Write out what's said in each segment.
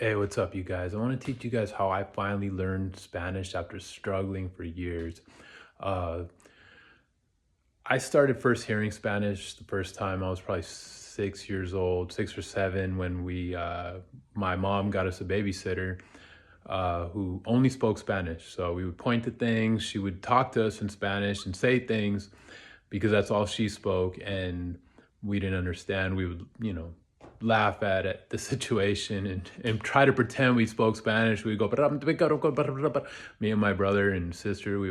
Hey, what's up, you guys? I want to teach you guys how I finally learned Spanish after struggling for years. Uh, I started first hearing Spanish the first time I was probably 6 years old, 6 or 7, when my mom got us a babysitter who only spoke Spanish. So we would point to things, she would talk to us in Spanish and say things because that's all she spoke, and we didn't understand. We would, laugh at the situation and try to pretend we spoke Spanish. We'd go, me and my brother and sister, we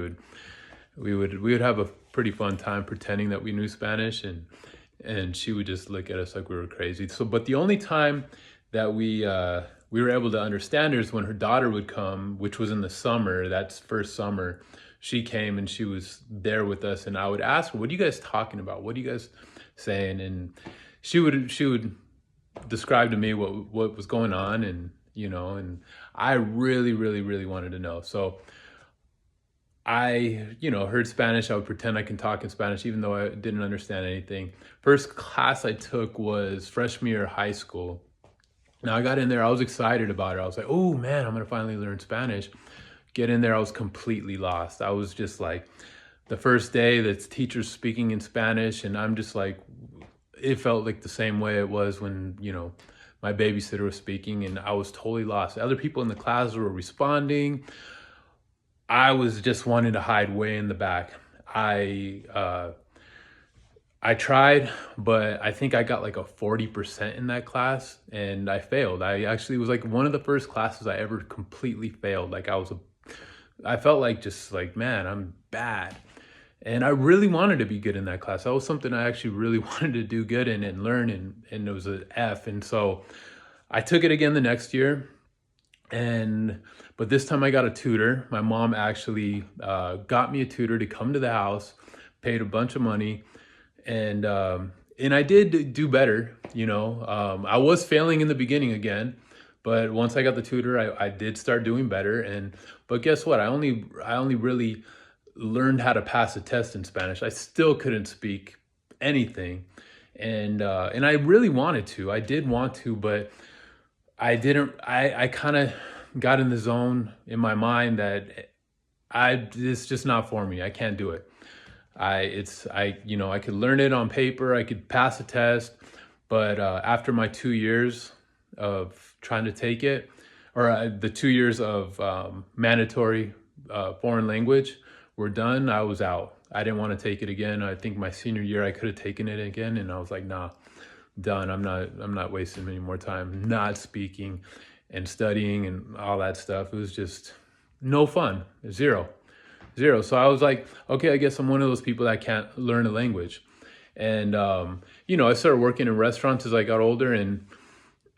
would have a pretty fun time pretending that we knew Spanish, and she would just look at us like we were crazy. So, but the only time that we were able to understand her is when her daughter would come, which was in the summer. That's first summer. She came and she was there with us, and I would ask her, "What are you guys talking about? What are you guys saying?" And she would describe to me what was going on, and I really, really, really wanted to know. So I heard Spanish. I would pretend I can talk in Spanish, even though I didn't understand anything. First class I took was freshman year of high school. Now I got in there, I was excited about it. I was like, oh man, I'm gonna finally learn Spanish. Get in there, I was completely lost. I was just like, the first day that's teachers speaking in Spanish, and I'm just like, it felt like the same way it was when, my babysitter was speaking, and I was totally lost. Other people in the class were responding. I was just wanting to hide way in the back. I uh, I tried, but I think I got like a 40% in that class, and I failed. I actually was like one of the first classes I ever completely failed. Like I felt like just like, man, I'm bad. And I really wanted to be good in that class. That was something I actually really wanted to do good in and learn, and it was an F. And so I took it again the next year, and but this time I got a tutor. My mom actually got me a tutor to come to the house, paid a bunch of money, and I did do better. I was failing in the beginning again, but once I got the tutor, I did start doing better. And but guess what? I only really learned how to pass a test in Spanish. I still couldn't speak anything, and I really wanted to. I did want to, but I didn't. I kind of got in the zone in my mind that it's just not for me. I can't do it. I could learn it on paper. I could pass a test, but after my 2 years of trying to take it, or the 2 years of mandatory foreign language were done, I was out. I didn't want to take it again. I think my senior year I could have taken it again, and I was like, nah, done. I'm not wasting any more time not speaking and studying and all that stuff. It was just no fun. Zero. Zero. So I was like, okay, I guess I'm one of those people that can't learn a language. And I started working in restaurants as I got older, and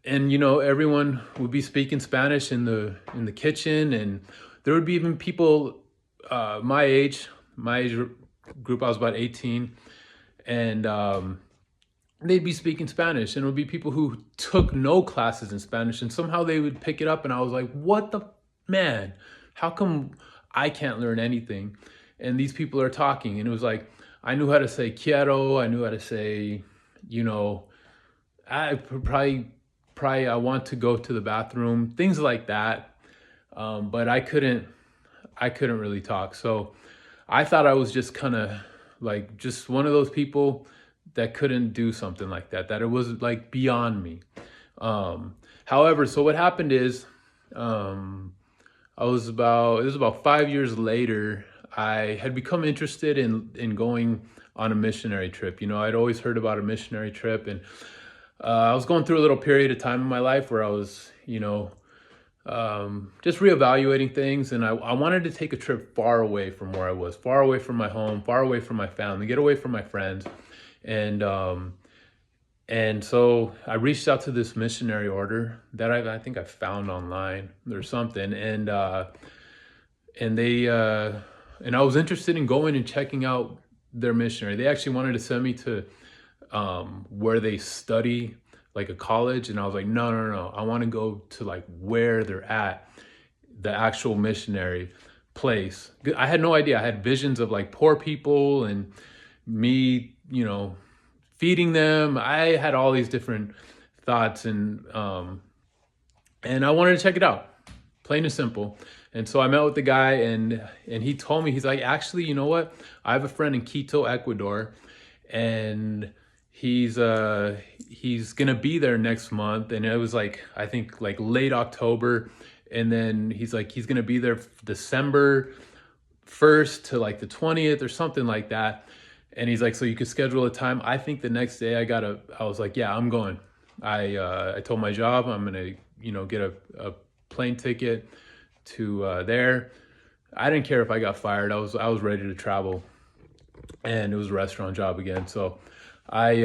everyone would be speaking Spanish in the kitchen, and there would be even people my age group. I was about 18, and they'd be speaking Spanish, and it would be people who took no classes in Spanish, and somehow they would pick it up, and I was like, what the man? How come I can't learn anything? And these people are talking, and it was like, I knew how to say quiero, I knew how to say, you know, I probably I want to go to the bathroom, things like that. But I couldn't really talk. So I thought I was just kind of like just one of those people that couldn't do something like that, that it was like beyond me. However, so what happened is, um, it was about 5 years later, I had become interested in going on a missionary trip. I'd always heard about a missionary trip, and I was going through a little period of time in my life where I was, just reevaluating things, and I wanted to take a trip far away from where I was, far away from my home, far away from my family, get away from my friends, and um, and so I reached out to this missionary order that I think I found online or something, and they and I was interested in going and checking out their missionary. They actually wanted to send me to where they study, like a college, and I was like, no, no, no, I want to go to like where they're at, the actual missionary place. I had no idea. I had visions of like poor people and me, feeding them. I had all these different thoughts, and I wanted to check it out, plain and simple. And so I met with the guy, and he told me, he's like, actually, you know what? I have a friend in Quito, Ecuador, and he's gonna be there next month. And it was like, I think like late October, and then he's like, he's gonna be there December 1st to like the 20th or something like that. And he's like, so you could schedule a time. I think the next day I was like, yeah, I'm going. I told my job I'm gonna, get a plane ticket to there. I didn't care if I got fired. I was ready to travel, and it was a restaurant job again. So I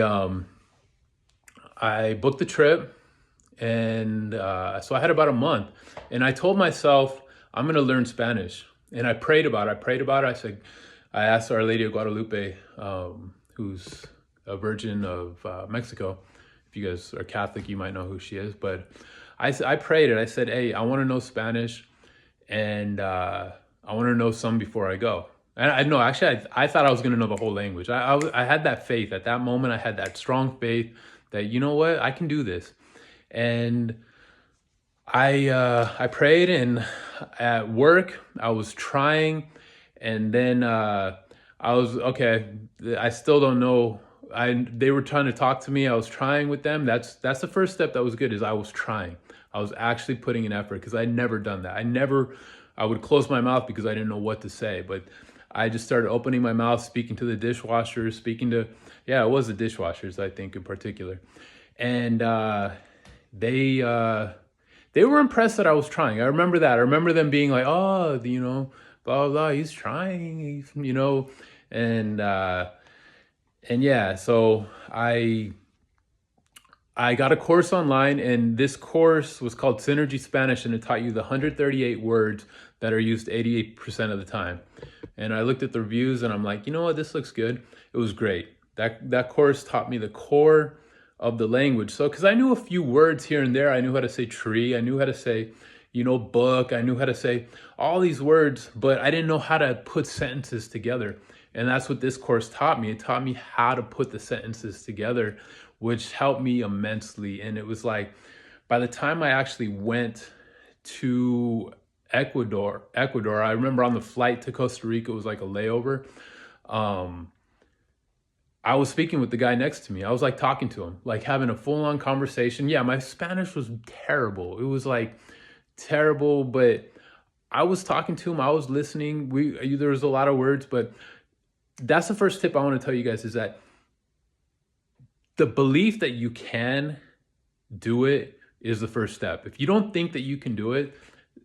booked the trip, and so I had about a month, and I told myself I'm gonna learn Spanish, and I prayed about it. I said, I asked Our Lady of Guadalupe, who's a Virgin of Mexico. If you guys are Catholic, you might know who she is. But I prayed it. I said, hey, I want to know Spanish, and I want to know some before I go. And I know, actually, I thought I was going to know the whole language. I had that faith at that moment. I had that strong faith that, you know what, I can do this. And I prayed, and at work I was trying, and then I was okay. I still don't know. They were trying to talk to me. I was trying with them. That's the first step that was good, is I was trying. I was actually putting an effort, because I'd never done that. I would close my mouth because I didn't know what to say, but I just started opening my mouth, speaking to the dishwashers, it was the dishwashers, I think, in particular. And they were impressed that I was trying. I remember that. I remember them being like, oh, blah, blah, blah, he's trying, and yeah, so I got a course online, and this course was called Synergy Spanish, and it taught you the 138 words that are used 88% of the time. And I looked at the reviews, and I'm like, you know what, this looks good. It was great. That course taught me the core of the language. So, because I knew a few words here and there. I knew how to say tree. I knew how to say, book. I knew how to say all these words, but I didn't know how to put sentences together. And that's what this course taught me. It taught me how to put the sentences together, which helped me immensely. And it was like, by the time I actually went to Ecuador, I remember on the flight to Costa Rica, it was like a layover. I was speaking with the guy next to me. I was like talking to him, like having a full-on conversation. Yeah, my Spanish was terrible. It was like terrible, but I was talking to him. I was listening. There was a lot of words, but that's the first tip I want to tell you guys, is that the belief that you can do it is the first step. If you don't think that you can do it,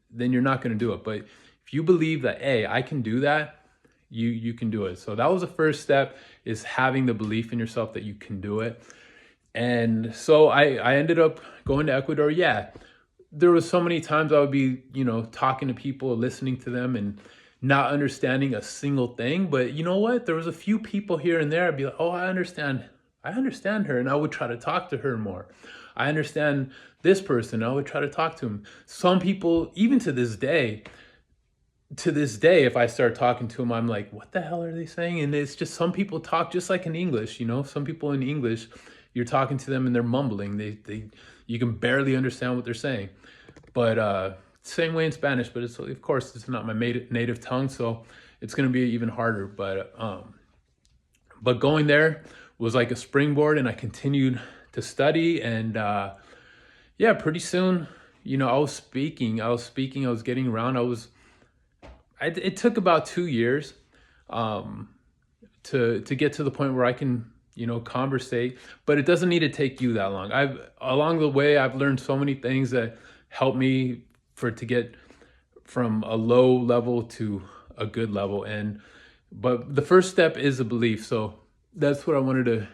then you're not going to do it. But if you believe that, hey, I can do that, you can do it. So that was the first step, is having the belief in yourself that you can do it. And so I ended up going to Ecuador. Yeah, there was so many times I would be, talking to people, listening to them, and not understanding a single thing. But you know what? There was a few people here and there. I'd be like, oh, I understand her. And I would try to talk to her more. I understand this person. I would try to talk to him. Some people, even to this day, if I start talking to them, I'm like, what the hell are they saying? And it's just, some people talk just like in English, some people in English, you're talking to them and they're mumbling. You can barely understand what they're saying. But same way in Spanish, but of course it's not my native tongue, so it's going to be even harder. But going there was like a springboard, and I continued to study, and yeah, pretty soon, I was speaking, I was getting around. It took about 2 years to get to the point where I can, conversate, but it doesn't need to take you that long. Along the way, I've learned so many things that help me to get from a low level to a good level. But the first step is a belief. So that's what I wanted to,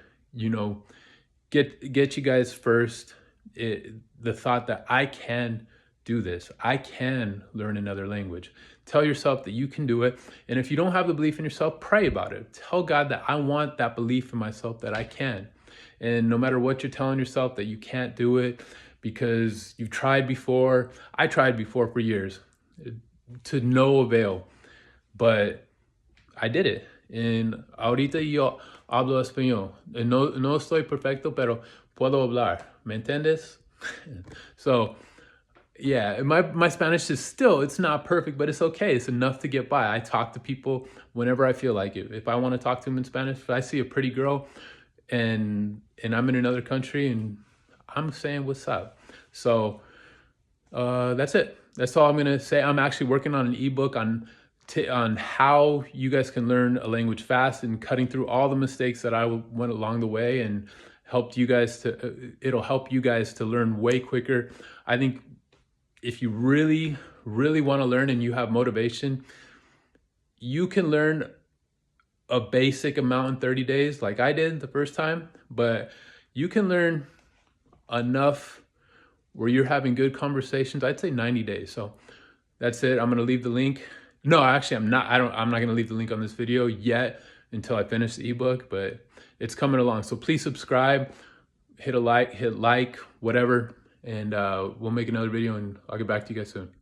get you guys first. The thought that I can do this. I can learn another language. Tell yourself that you can do it. And if you don't have the belief in yourself, pray about it. Tell God that I want that belief in myself, that I can. And no matter what you're telling yourself that you can't do it because you've tried before. I tried before for years to no avail, but I did it. And ahorita yo hablo español. No estoy perfecto, pero puedo hablar. ¿Me entiendes? So Yeah, my Spanish is still, it's not perfect, but it's okay. It's enough to get by. I talk to people whenever I feel like it. If I want to talk to them in Spanish, if I see a pretty girl and I'm in another country and I'm saying what's up. So that's it. That's all I'm gonna say. I'm actually working on an ebook on how you guys can learn a language fast and cutting through all the mistakes that I went along the way and helped you guys to. It'll help you guys to learn way quicker. I think if you really, really want to learn and you have motivation, you can learn a basic amount in 30 days, like I did the first time, but you can learn enough where you're having good conversations. I'd say 90 days. So that's it. I'm going to leave the link. No, actually, I'm not. I'm not going to leave the link on this video yet until I finish the ebook, but it's coming along. So please subscribe, hit like, whatever, and we'll make another video and I'll get back to you guys soon.